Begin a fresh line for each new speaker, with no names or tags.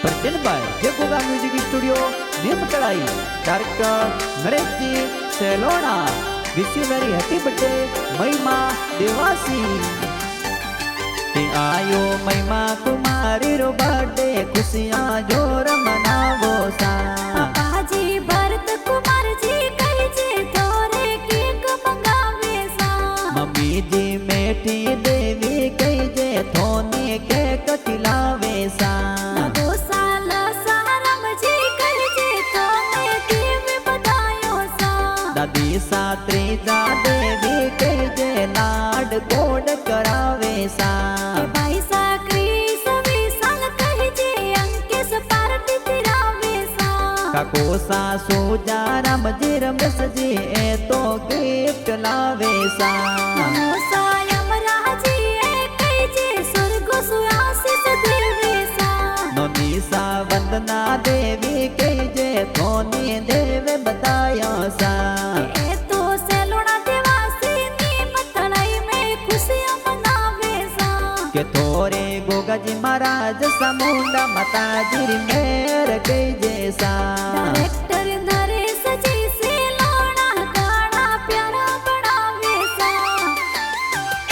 Present by Jai Goga music studio Neemkadai. Director Naresh ji Selona. Wish you very happy birthday Mahima Dewasi. आयो महिमा कुमारी रो birthday खुशियां जोर मनावो सा।
पापा जी भरत कुमार जी कही जे थोरे केक मंगावे सा।
मम्मी जी मेठी देवी कही जे थोने केक खिलावे सा।
दादो साल सारम जी कही जे थोने देवी बधायो सा।
दादी सात्री जा देवी कही जे लाड कोड करावे सा।
भाई साकरी सभी साल कही जे अंकेश पार्टी तिरावे सा।
काको सासू जा राम जी रमेश जी ए तो गिफ्ट लावे सा।
सायम राजी ए कही जे स्वर्ग सुआशीष देवे सा।
नोनी सा वंदना देवी कही जे थोनी देवे बतायो सा।
ए तो सेलोना देवासी नीम तलाई में खुशियां मनावे सा।
के थोरे गोगा जी महाराज समुंडा माता जी मेर कही जे सा।